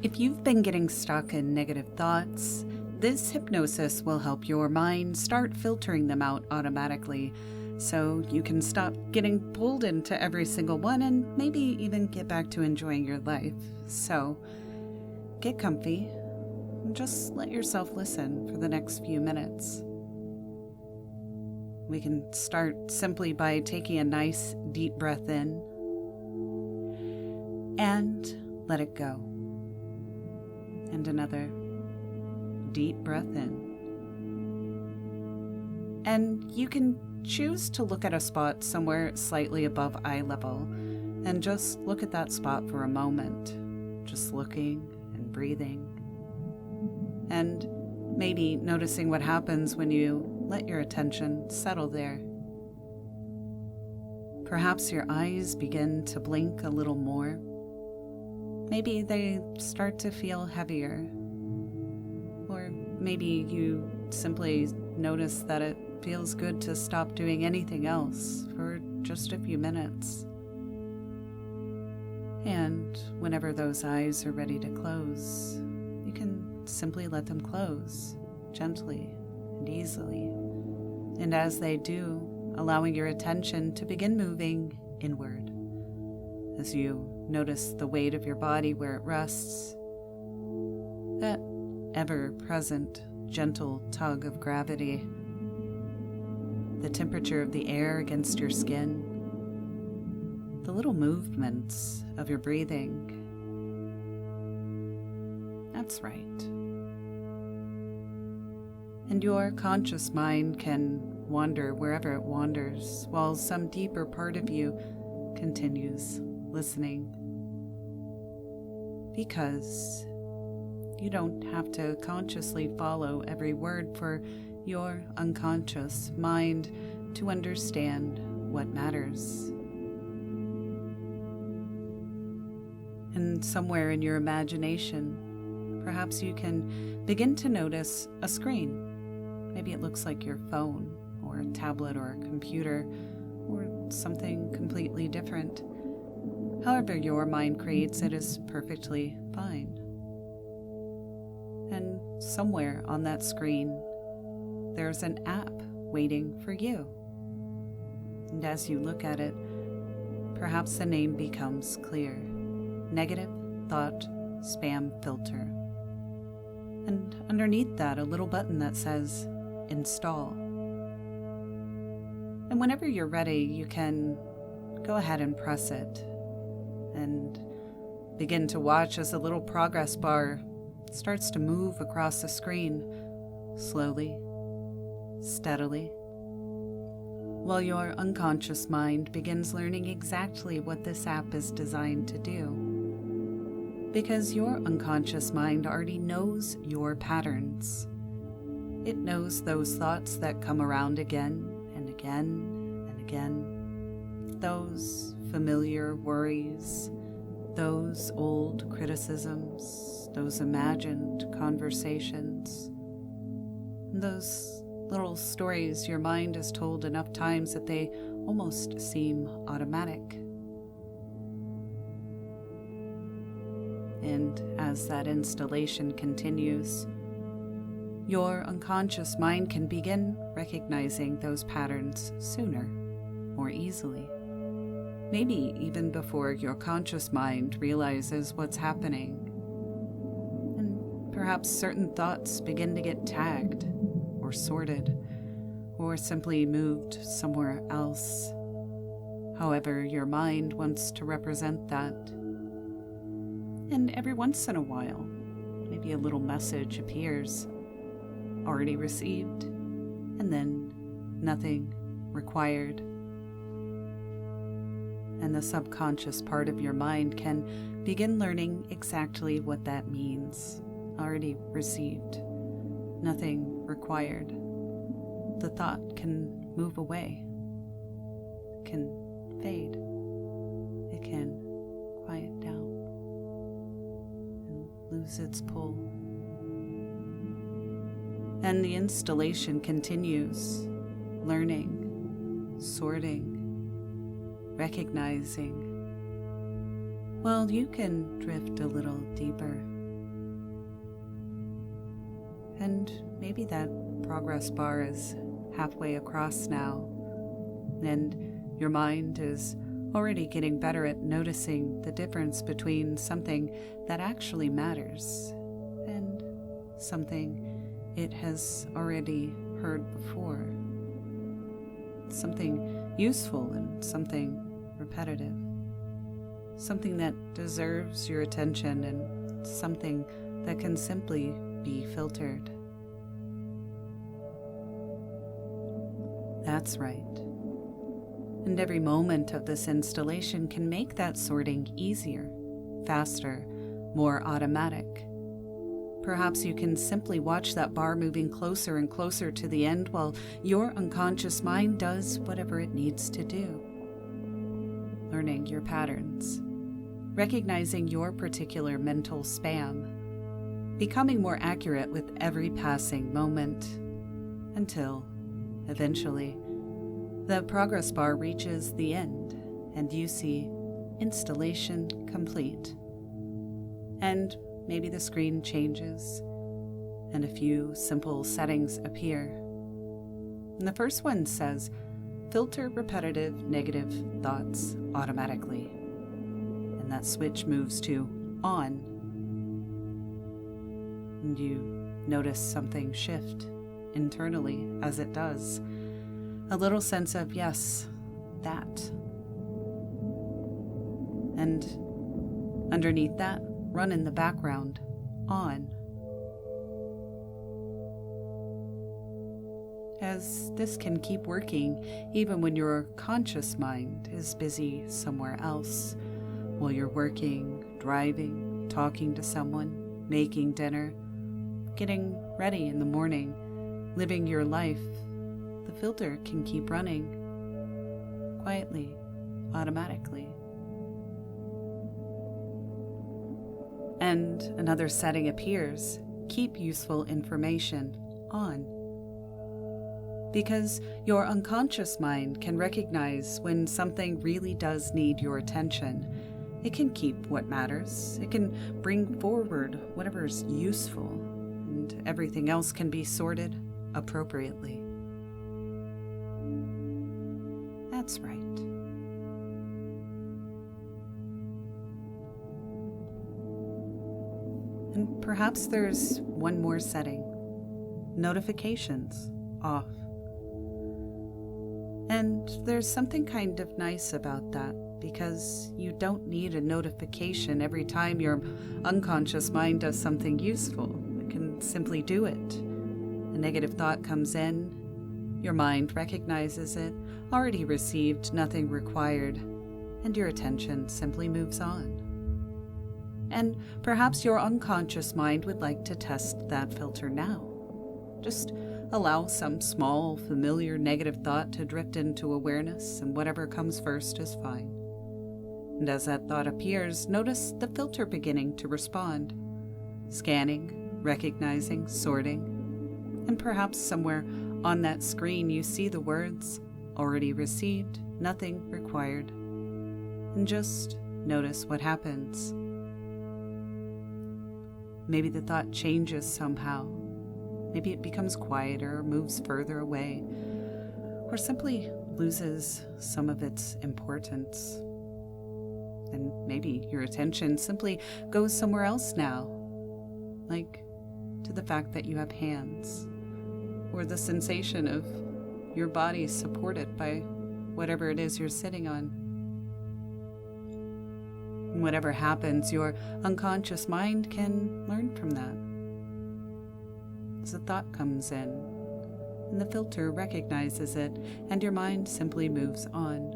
If you've been getting stuck in negative thoughts, this hypnosis will help your mind start filtering them out automatically, so you can stop getting pulled into every single one and maybe even get back to enjoying your life. So, get comfy and just let yourself listen for the next few minutes. We can start simply by taking a nice deep breath in and let it go. And another deep breath in. And you can choose to look at a spot somewhere slightly above eye level and just look at that spot for a moment, just looking and breathing. And maybe noticing what happens when you let your attention settle there. Perhaps your eyes begin to blink a little more. Maybe they start to feel heavier. Or maybe you simply notice that it feels good to stop doing anything else for just a few minutes. And whenever those eyes are ready to close, you can simply let them close, gently and easily. And as they do, allowing your attention to begin moving inward. As you notice the weight of your body where it rests, that ever-present, gentle tug of gravity, the temperature of the air against your skin, the little movements of your breathing. That's right. And your conscious mind can wander wherever it wanders, while some deeper part of you continues listening. Because you don't have to consciously follow every word for your unconscious mind to understand what matters. And somewhere in your imagination, perhaps you can begin to notice a screen. Maybe it looks like your phone, or a tablet, or a computer, or something completely different. However your mind creates it is perfectly fine. And somewhere on that screen, there's an app waiting for you. And as you look at it, perhaps the name becomes clear. Negative Thought Spam Filter. And underneath that, a little button that says Install. And whenever you're ready, you can go ahead and press it and begin to watch as the little progress bar starts to move across the screen, slowly, steadily, while your unconscious mind begins learning exactly what this app is designed to do. Because your unconscious mind already knows your patterns. It knows those thoughts that come around again and again and again. Those familiar worries, those old criticisms, those imagined conversations, those little stories your mind has told enough times that they almost seem automatic. And as that installation continues, your unconscious mind can begin recognizing those patterns sooner, more easily. Maybe even before your conscious mind realizes what's happening. And perhaps certain thoughts begin to get tagged, or sorted, or simply moved somewhere else. However your mind wants to represent that. And every once in a while, maybe a little message appears, already received, and then nothing required. And the subconscious part of your mind can begin learning exactly what that means. Already received, nothing required. The thought can move away, can fade, it can quiet down and lose its pull. And the installation continues, learning, sorting, recognizing. Well, you can drift a little deeper And maybe that progress bar is halfway across now, and your mind is already getting better at noticing the difference between something that actually matters and something it has already heard before. Something useful and something repetitive. Something that deserves your attention and something that can simply be filtered. That's right. And every moment of this installation can make that sorting easier, faster, more automatic. Perhaps you can simply watch that bar moving closer and closer to the end while your unconscious mind does whatever it needs to do. Learning your patterns, recognizing your particular mental spam, becoming more accurate with every passing moment, until, eventually, the progress bar reaches the end and you see installation complete. And maybe the screen changes and a few simple settings appear. And the first one says, filter repetitive negative thoughts automatically. And that switch moves to on. And you notice something shift internally as it does. A little sense of, yes, that. And underneath that, run in the background, on. As this can keep working even when your conscious mind is busy somewhere else, while you're working, driving, talking to someone, making dinner, getting ready in the morning, living your life, the filter can keep running quietly, automatically. And another setting appears, keep useful information on. Because your unconscious mind can recognize when something really does need your attention. It can keep what matters. It can bring forward whatever's useful, and everything else can be sorted appropriately. That's right. And perhaps there's one more setting. Notifications off. And there's something kind of nice about that, because you don't need a notification every time your unconscious mind does something useful. It can simply do it. A negative thought comes in, your mind recognizes it, already received, nothing required, and your attention simply moves on. And perhaps your unconscious mind would like to test that filter now. Just allow some small, familiar negative thought to drift into awareness, and whatever comes first is fine. And as that thought appears, notice the filter beginning to respond. Scanning, recognizing, sorting, and perhaps somewhere on that screen you see the words, already received, nothing required. And just notice what happens. Maybe the thought changes somehow. Maybe it becomes quieter, or moves further away, or simply loses some of its importance. And maybe your attention simply goes somewhere else now, like to the fact that you have hands, or the sensation of your body supported by whatever it is you're sitting on. And whatever happens, your unconscious mind can learn from that. As a thought comes in, and the filter recognizes it, and your mind simply moves on.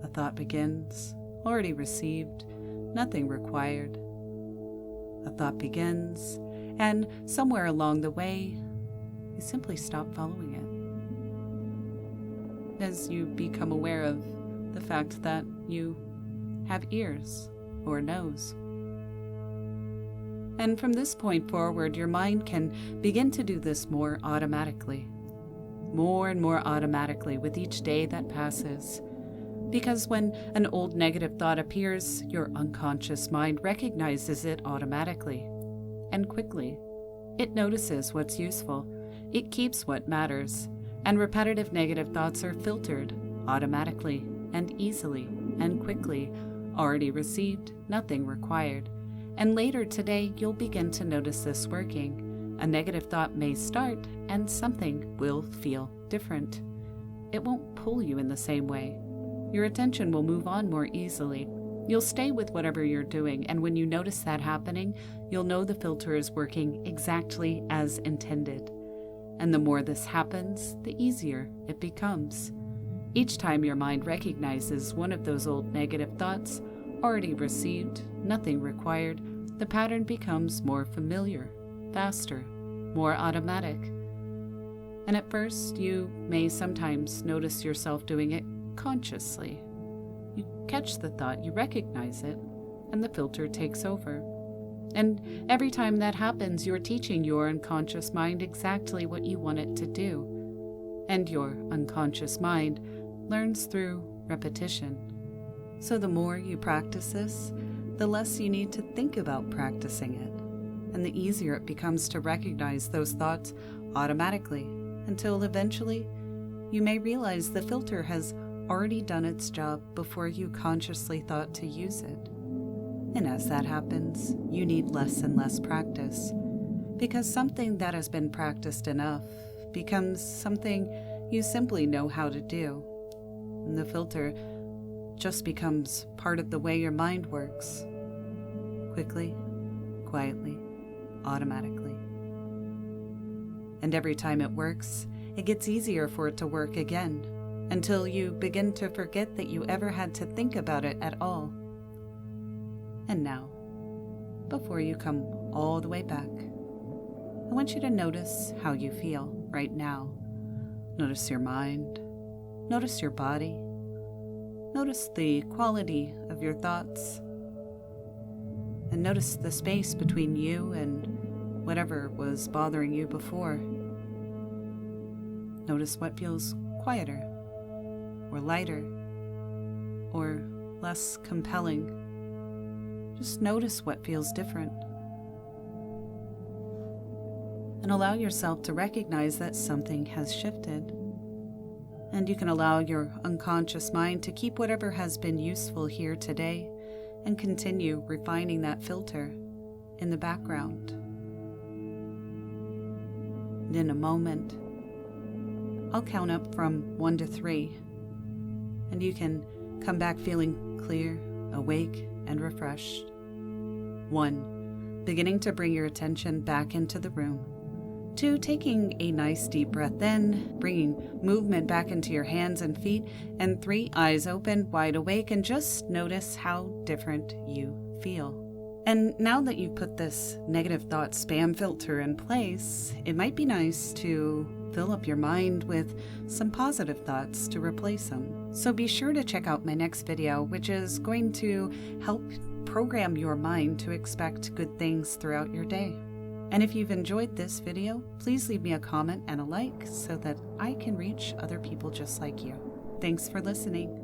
A thought begins, already received, nothing required. A thought begins, and somewhere along the way, you simply stop following it. As you become aware of the fact that you have ears or a nose. And from this point forward, your mind can begin to do this more automatically. More and more automatically with each day that passes. Because when an old negative thought appears, your unconscious mind recognizes it automatically and quickly, It notices what's useful, it keeps what matters, and repetitive negative thoughts are filtered automatically and easily and quickly. Already received, nothing required. And later today, you'll begin to notice this working. A negative thought may start, and something will feel different. It won't pull you in the same way. Your attention will move on more easily. You'll stay with whatever you're doing, and when you notice that happening, you'll know the filter is working exactly as intended. And the more this happens, the easier it becomes. Each time your mind recognizes one of those old negative thoughts, already received, nothing required, the pattern becomes more familiar, faster, more automatic. And at first, you may sometimes notice yourself doing it consciously. You catch the thought, you recognize it, and the filter takes over. And every time that happens, you're teaching your unconscious mind exactly what you want it to do. And your unconscious mind learns through repetition. So the more you practice this, the less you need to think about practicing it, and the easier it becomes to recognize those thoughts automatically, until eventually you may realize the filter has already done its job before you consciously thought to use it. And as that happens, you need less and less practice, because something that has been practiced enough becomes something you simply know how to do. And the filter just becomes part of the way your mind works. Quickly, quietly, automatically. And every time it works, it gets easier for it to work again, until you begin to forget that you ever had to think about it at all. And now, before you come all the way back, I want you to notice how you feel right now. Notice your mind, notice your body, notice the quality of your thoughts, and notice the space between you and whatever was bothering you before. Notice what feels quieter, or lighter, or less compelling. Just notice what feels different. And allow yourself to recognize that something has shifted. And you can allow your unconscious mind to keep whatever has been useful here today and continue refining that filter in the background. And in a moment, I'll count up from 1 to 3, and you can come back feeling clear, awake, and refreshed. 1, beginning to bring your attention back into the room. 2, taking a nice deep breath in, bringing movement back into your hands and feet. And 3, eyes open, wide awake, and just notice how different you feel. And now that you've put this negative thought spam filter in place, it might be nice to fill up your mind with some positive thoughts to replace them. So be sure to check out my next video, which is going to help program your mind to expect good things throughout your day. And if you've enjoyed this video, please leave me a comment and a like so that I can reach other people just like you. Thanks for listening.